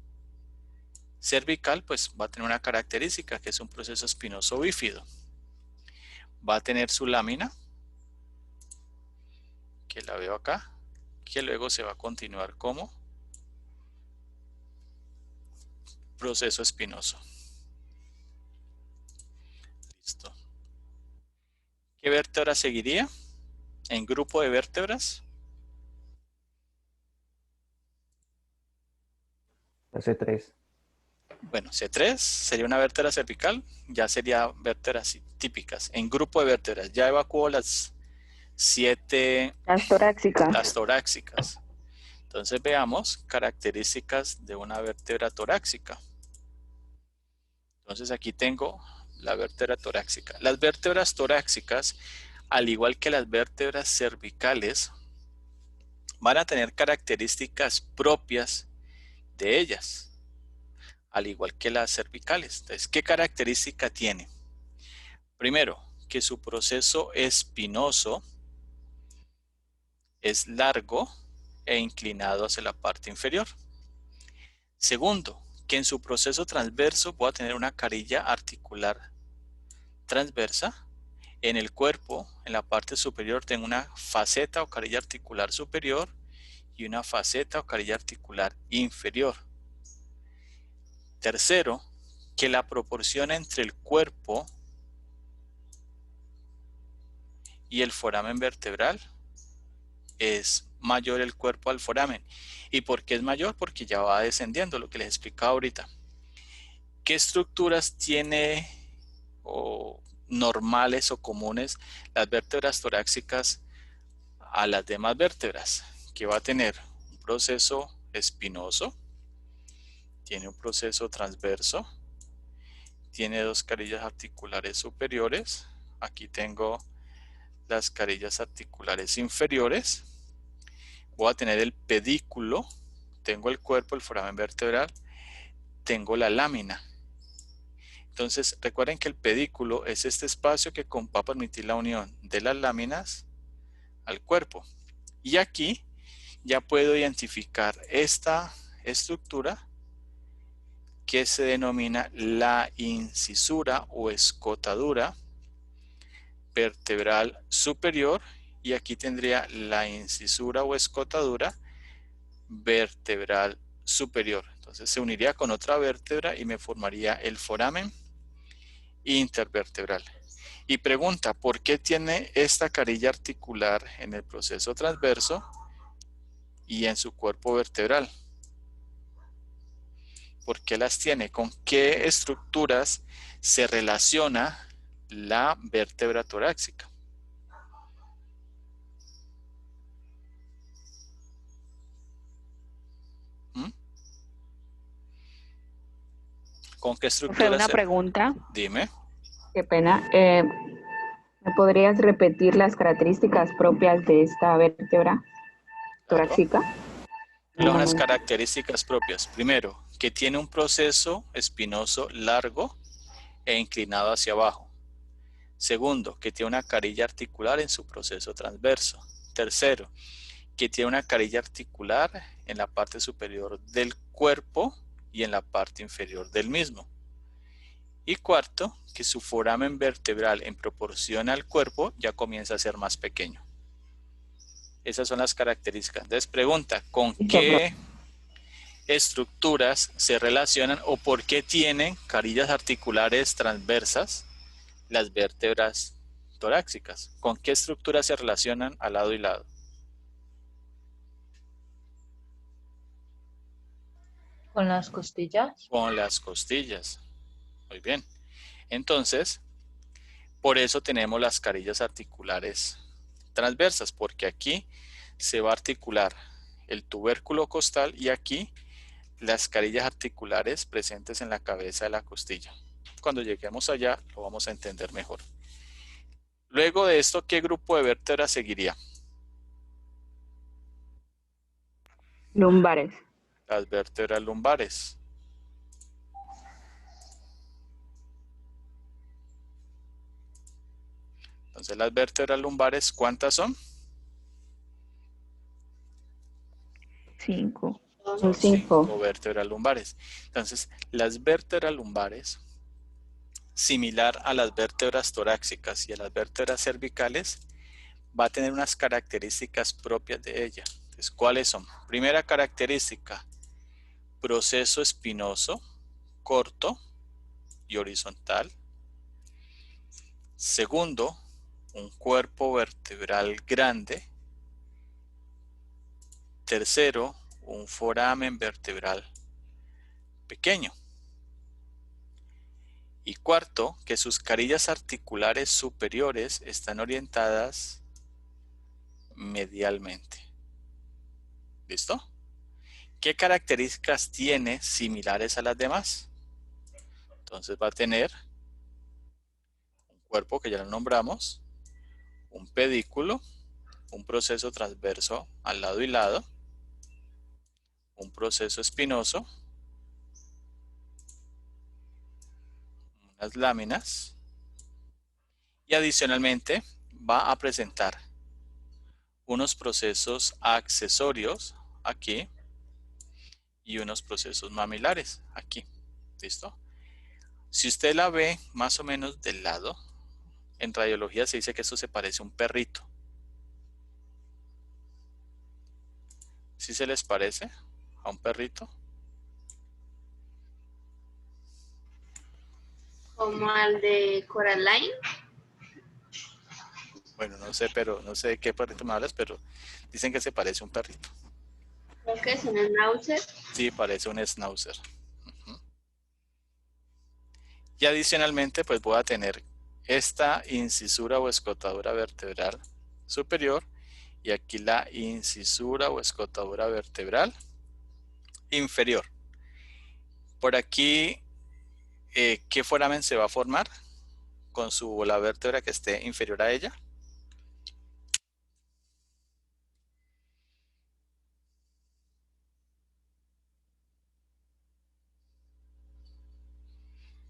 cervical, pues va a tener una característica que es un proceso espinoso bífido. Va a tener su lámina, que la veo acá, que luego se va a continuar como proceso espinoso. Listo. ¿Qué vértebra seguiría en grupo de vértebras? La C3. Bueno, C3 sería una vértebra cervical, ya sería vértebras típicas. En grupo de vértebras, ya evacuó las 7... Las torácicas. Las torácicas. Entonces veamos características de una vértebra torácica. Entonces aquí tengo la vértebra torácica. Las vértebras torácicas, al igual que las vértebras cervicales, van a tener características propias de ellas, al igual que las cervicales. Entonces, ¿qué característica tiene? Primero, que su proceso espinoso es largo e inclinado hacia la parte inferior. Segundo, que en su proceso transverso voy a tener una carilla articular transversa. En el cuerpo, en la parte superior, tengo una faceta o carilla articular superior y una faceta o carilla articular inferior. Tercero, que la proporción entre el cuerpo y el foramen vertebral es mayor el cuerpo al foramen. ¿Y por qué es mayor? Porque ya va descendiendo, lo que les explicaba ahorita. ¿Qué estructuras tiene normales o comunes las vértebras torácicas a las demás vértebras? Que va a tener un proceso espinoso, tiene un proceso transverso, tiene dos carillas articulares superiores. Aquí tengo las carillas articulares inferiores. Voy a tener el pedículo, tengo el cuerpo, el foramen vertebral, tengo la lámina. Entonces recuerden que el pedículo es este espacio que va a permitir la unión de las láminas al cuerpo. Y aquí ya puedo identificar esta estructura que se denomina la incisura o escotadura vertebral superior, y aquí tendría la incisura o escotadura vertebral superior. Entonces se uniría con otra vértebra y me formaría el foramen intervertebral. Y pregunta, ¿por qué tiene esta carilla articular en el proceso transverso y en su cuerpo vertebral? ¿Por qué las tiene? ¿Con qué estructuras se relaciona la vértebra torácica? ¿Mm? ¿Con qué Fue estructuras una se... pregunta, Dime. qué pena. ¿Me podrías repetir las características propias de esta vértebra Claro. torácica? Las características propias. Primero, que tiene un proceso espinoso largo e inclinado hacia abajo. Segundo, que tiene una carilla articular en su proceso transverso. Tercero, que tiene una carilla articular en la parte superior del cuerpo y en la parte inferior del mismo. Y cuarto, que su foramen vertebral en proporción al cuerpo ya comienza a ser más pequeño. Esas son las características. Entonces pregunta, ¿con qué estructuras se relacionan o por qué tienen carillas articulares transversas las vértebras torácicas? ¿Con qué estructuras se relacionan a lado y lado? Con las costillas. Con las costillas. Muy bien. Entonces, por eso tenemos las carillas articulares transversas, porque aquí se va a articular el tubérculo costal y aquí las carillas articulares presentes en la cabeza de la costilla. Cuando lleguemos allá lo vamos a entender mejor. Luego de esto, ¿qué grupo de vértebras seguiría? Lumbares. Las vértebras lumbares. Entonces las vértebras lumbares, ¿cuántas son? 5. Son 5. 5 vértebras lumbares. Entonces las vértebras lumbares, similar a las vértebras torácicas y a las vértebras cervicales, va a tener unas características propias de ella. Entonces, ¿cuáles son? Primera característica, proceso espinoso, corto y horizontal. Segundo, un cuerpo vertebral grande. Tercero, un foramen vertebral pequeño. Y cuarto, que sus carillas articulares superiores están orientadas medialmente. ¿Listo? ¿Qué características tiene similares a las demás? Entonces va a tener un cuerpo que ya lo nombramos, un pedículo, un proceso transverso al lado y lado, un proceso espinoso, unas láminas y adicionalmente va a presentar unos procesos accesorios aquí y unos procesos mamilares aquí. ¿Listo? Si usted la ve más o menos del lado, en radiología se dice que esto se parece a un perrito. ¿Sí se les parece a un perrito? Como al de Coraline. Bueno, no sé, pero no sé de qué perrito me hablas, pero dicen que se parece a un perrito. Creo que es un schnauzer. Sí, parece un schnauzer. Y adicionalmente, pues voy a tener esta incisura o escotadura vertebral superior y aquí la incisura o escotadura vertebral inferior. Por aquí, ¿qué foramen se va a formar con la vértebra que esté inferior a ella?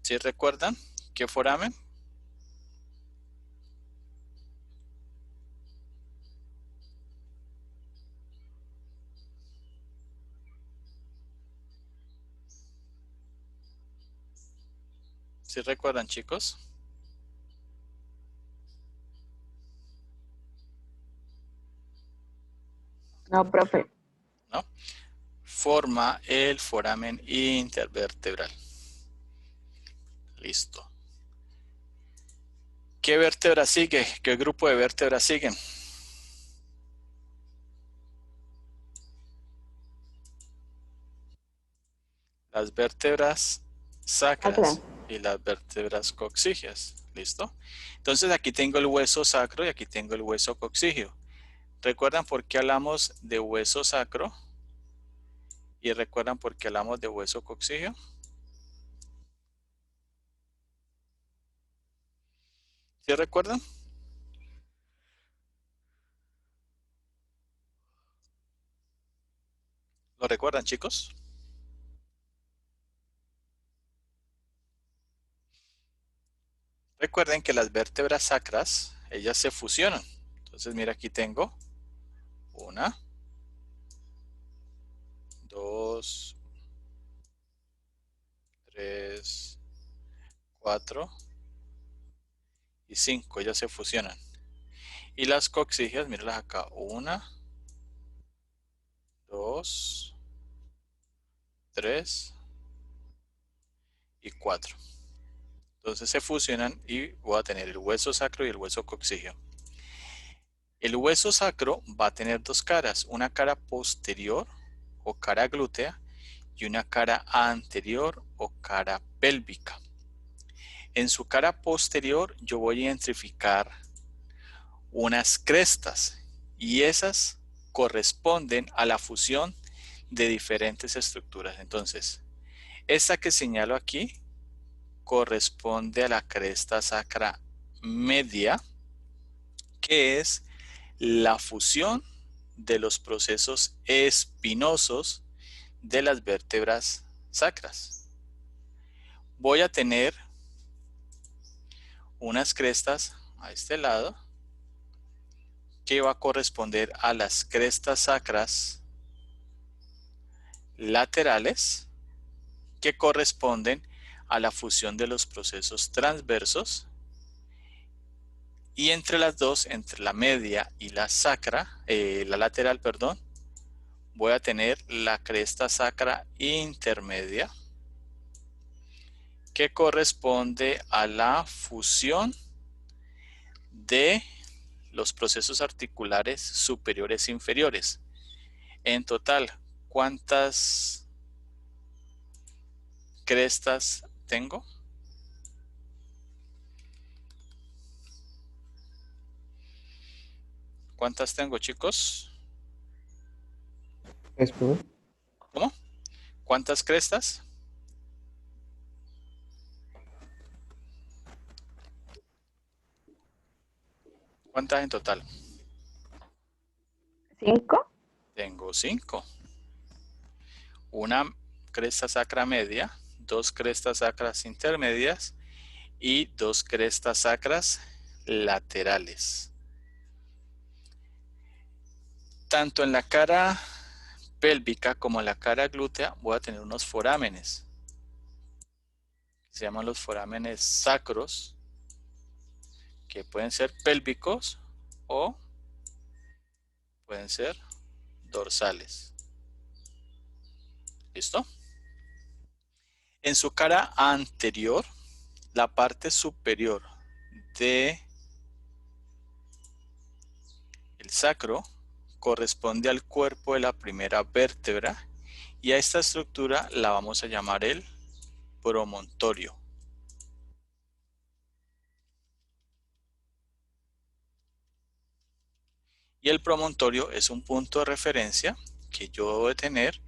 ¿Sí recuerdan qué foramen? ¿Sí recuerdan, chicos? No, profe. ¿No? Forma el foramen intervertebral. Listo. ¿Qué vértebra sigue? ¿Qué grupo de vértebras siguen? Las vértebras sacras Sacra. y las vértebras coxígeas. ¿Listo? Entonces aquí tengo el hueso sacro y aquí tengo el hueso coxígeo. ¿Recuerdan por qué hablamos de hueso sacro? ¿Y recuerdan por qué hablamos de hueso coxígeo? ¿Sí recuerdan? ¿Lo recuerdan, chicos? Recuerden que las vértebras sacras, ellas se fusionan. Entonces, mira, aquí tengo 1, 2, 3, 4 y 5. Ellas se fusionan. Y las coxígeas, míralas acá. 1, 2, 3 y 4. Entonces se fusionan y voy a tener el hueso sacro y el hueso coxígeo. El hueso sacro va a tener dos caras, una cara posterior o cara glútea y una cara anterior o cara pélvica. En su cara posterior yo voy a identificar unas crestas y esas corresponden a la fusión de diferentes estructuras. Entonces, esta que señalo aquí corresponde a la cresta sacra media, que es la fusión de los procesos espinosos de las vértebras sacras. Voy a tener unas crestas a este lado que va a corresponder a las crestas sacras laterales que corresponden a la fusión de los procesos transversos, y entre las dos, entre la media y la sacra, la lateral, perdón, voy a tener la cresta sacra intermedia que corresponde a la fusión de los procesos articulares superiores e inferiores. En total, ¿cuántas crestas tengo? ¿Cuántas tengo, chicos? Profe. ¿Cómo? ¿Cuántas crestas? ¿Cuántas en total? 5. Tengo 5. Una cresta sacra media, 2 crestas sacras intermedias y 2 crestas sacras laterales. Tanto en la cara pélvica como en la cara glútea voy a tener unos forámenes. Se llaman los forámenes sacros, que pueden ser pélvicos o pueden ser dorsales. ¿Listo? En su cara anterior, la parte superior de el sacro corresponde al cuerpo de la primera vértebra y a esta estructura la vamos a llamar el promontorio. Y el promontorio es un punto de referencia que yo debo de tener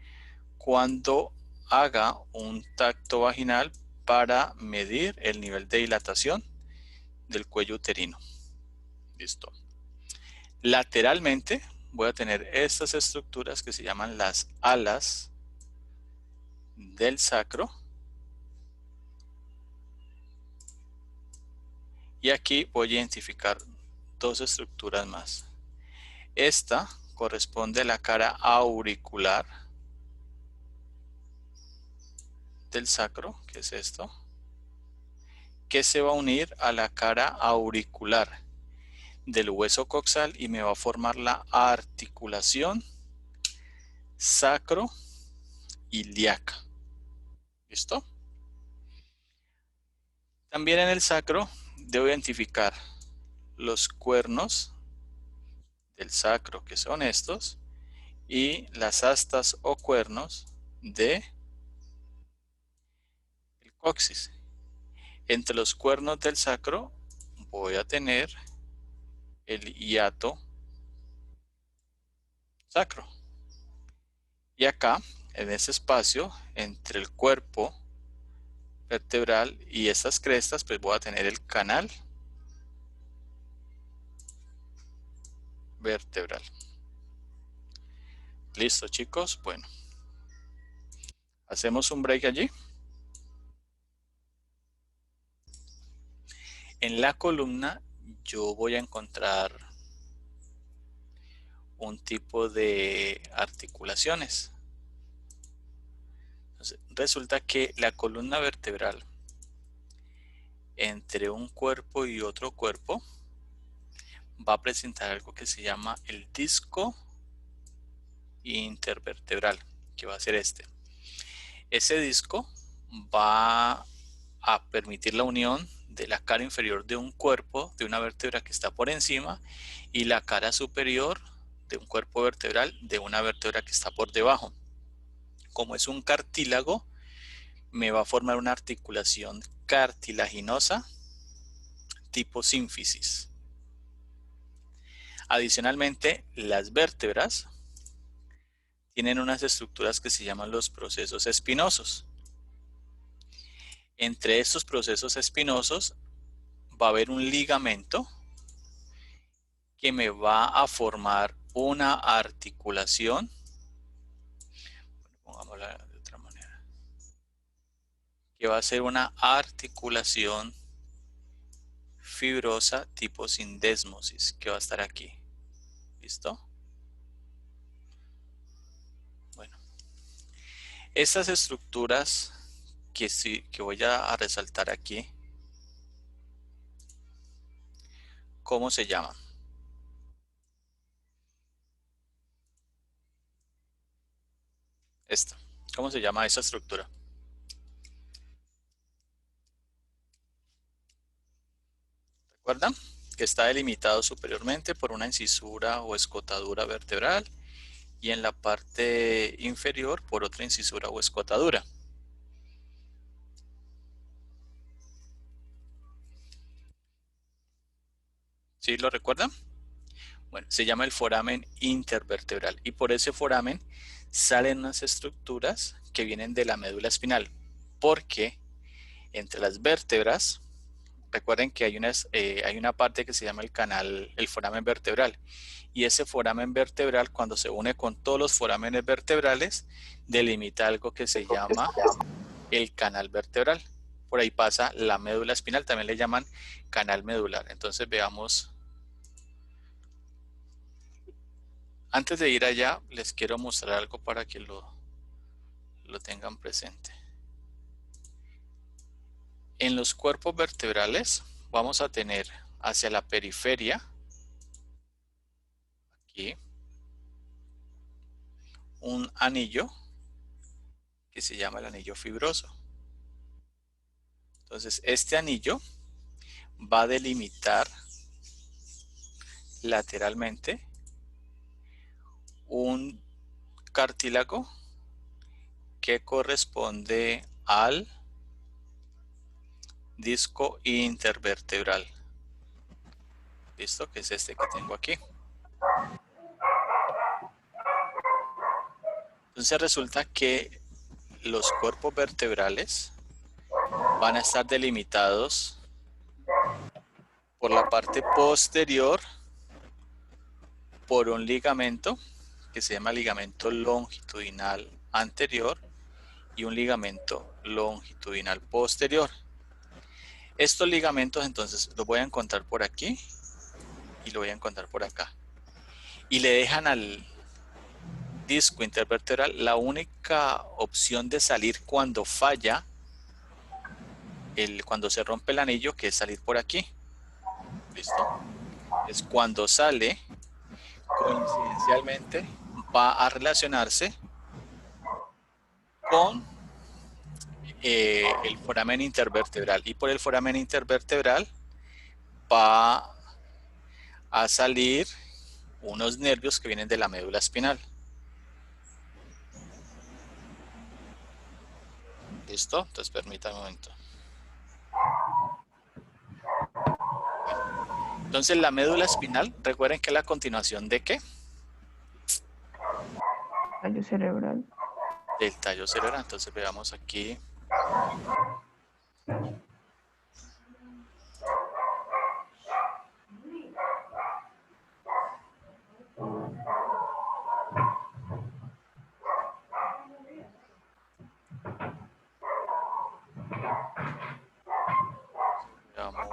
cuando haga un tacto vaginal para medir el nivel de dilatación del cuello uterino. Listo. Lateralmente voy a tener estas estructuras que se llaman las alas del sacro. Y aquí voy a identificar dos estructuras más. Esta corresponde a la cara auricular del sacro, que es esto. que se va a unir a la cara auricular del hueso coxal y me va a formar la articulación sacroiliaca. ¿Listo? También en el sacro debo identificar los cuernos del sacro, que son estos, y las astas o cuernos de el coxis. Entre los cuernos del sacro voy a tener el hiato sacro. Y acá, en ese espacio, entre el cuerpo vertebral y estas crestas, pues voy a tener el canal vertebral. Listo, chicos. Bueno, hacemos un break allí. En la columna yo voy a encontrar un tipo de articulaciones. Entonces, resulta que la columna vertebral entre un cuerpo y otro cuerpo va a presentar algo que se llama el disco intervertebral, que va a ser este. Ese disco va a permitir la unión de la cara inferior de un cuerpo, de una vértebra que está por encima, y la cara superior de un cuerpo vertebral de una vértebra que está por debajo. Como es un cartílago, me va a formar una articulación cartilaginosa tipo sínfisis. Adicionalmente, las vértebras tienen unas estructuras que se llaman los procesos espinosos. Entre estos procesos espinosos va a haber un ligamento que me va a formar una articulación. Bueno, pongámosla de otra manera. Que va a ser una articulación fibrosa tipo sindesmosis, que va a estar aquí. ¿Listo? Bueno, estas estructuras que voy a resaltar aquí, ¿cómo se llaman? Esta. ¿Cómo se llama esa estructura? ¿Recuerdan? Que está delimitado superiormente por una incisura o escotadura vertebral y en la parte inferior por otra incisura o escotadura. ¿Sí lo recuerdan? Bueno, se llama el foramen intervertebral y por ese foramen salen unas estructuras que vienen de la médula espinal, porque entre las vértebras, recuerden que hay una parte que se llama el foramen vertebral, y ese foramen vertebral, cuando se une con todos los forámenes vertebrales, delimita algo que se llama el canal vertebral. Por ahí pasa la médula espinal, también le llaman canal medular. Entonces veamos. Antes de ir allá, les quiero mostrar algo para que lo tengan presente. En los cuerpos vertebrales vamos a tener hacia la periferia, aquí, un anillo que se llama el anillo fibroso. Entonces, este anillo va a delimitar lateralmente un cartílago que corresponde al disco intervertebral. ¿Listo? Que es este que tengo aquí. Entonces resulta que los cuerpos vertebrales van a estar delimitados por la parte posterior por un ligamento que se llama ligamento longitudinal anterior y un ligamento longitudinal posterior. Estos ligamentos entonces los voy a encontrar por aquí y lo voy a encontrar por acá. Y le dejan al disco intervertebral la única opción de salir cuando falla cuando se rompe el anillo, que es salir por aquí. ¿Listo? Es cuando sale, coincidencialmente, va a relacionarse con el foramen intervertebral. Y por el foramen intervertebral va a salir unos nervios que vienen de la médula espinal. ¿Listo? Entonces permítame un momento. Entonces la médula espinal, recuerden que es la continuación ¿de qué? Tallo cerebral. Del tallo cerebral. Entonces veamos aquí. Veamos.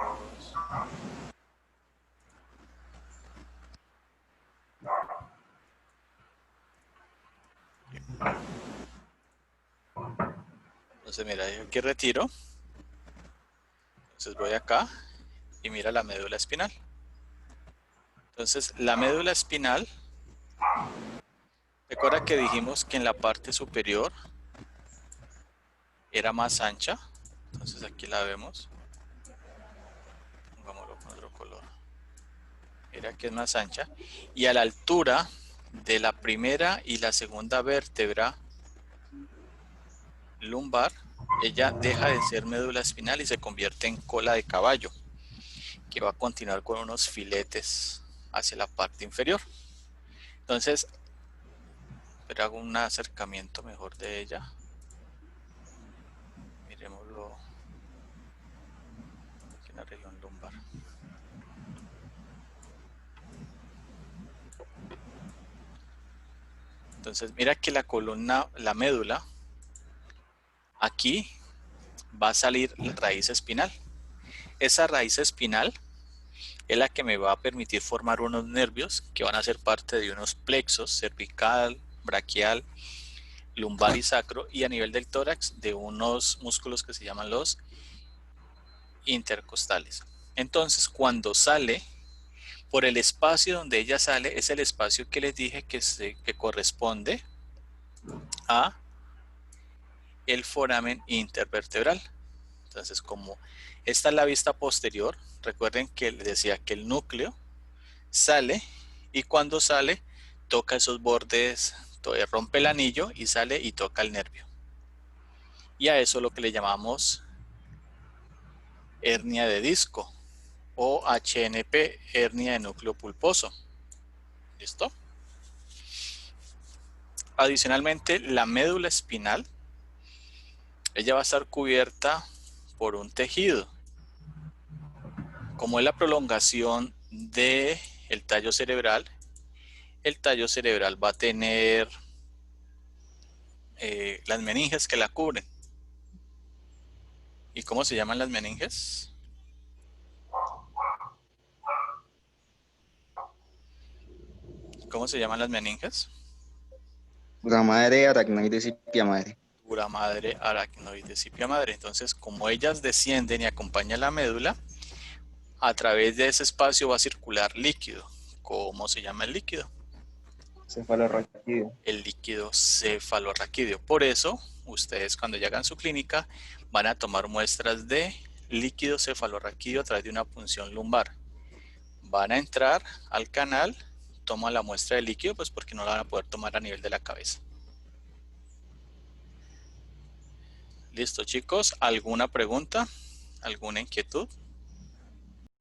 Entonces mira, aquí retiro. Entonces voy acá y mira la médula espinal. Entonces la médula espinal, recuerda que dijimos que en la parte superior era más ancha. Entonces aquí la vemos. Pongámoslo con otro color. Mira que es más ancha. Y a la altura de la primera y la segunda vértebra lumbar, ella deja de ser médula espinal y se convierte en cola de caballo, que va a continuar con unos filetes hacia la parte inferior. Entonces, pero hago un acercamiento mejor de ella. Miremoslo aquí en la región lumbar. Entonces, mira que la columna, la médula, aquí va a salir la raíz espinal. Esa raíz espinal es la que me va a permitir formar unos nervios que van a ser parte de unos plexos cervical, braquial, lumbar y sacro, y a nivel del tórax de unos músculos que se llaman los intercostales. Entonces, cuando sale, por el espacio donde ella sale, es el espacio que les dije que corresponde a el foramen intervertebral. Entonces, como esta es la vista posterior, recuerden que les decía que el núcleo sale y cuando sale toca esos bordes, rompe el anillo y sale y toca el nervio. Y a eso lo que le llamamos hernia de disco o HNP, hernia de núcleo pulposo. ¿Listo? Adicionalmente, la médula espinal, ella va a estar cubierta por un tejido. Como es la prolongación del tallo cerebral, el tallo cerebral va a tener las meninges que la cubren. ¿Y cómo se llaman las meninges? ¿Cómo se llaman las meninges? Dura madre, aracnoides y pia madre. Dura madre, aracnoides y pia madre. Entonces, como ellas descienden y acompañan la médula, a través de ese espacio va a circular líquido. ¿Cómo se llama el líquido? Cefalorraquídeo. El líquido cefalorraquídeo. Por eso, ustedes cuando llegan a su clínica van a tomar muestras de líquido cefalorraquídeo a través de una punción lumbar. Van a entrar al canal, toman la muestra de líquido, pues porque no la van a poder tomar a nivel de la cabeza. Listo, chicos. ¿Alguna pregunta? ¿Alguna inquietud?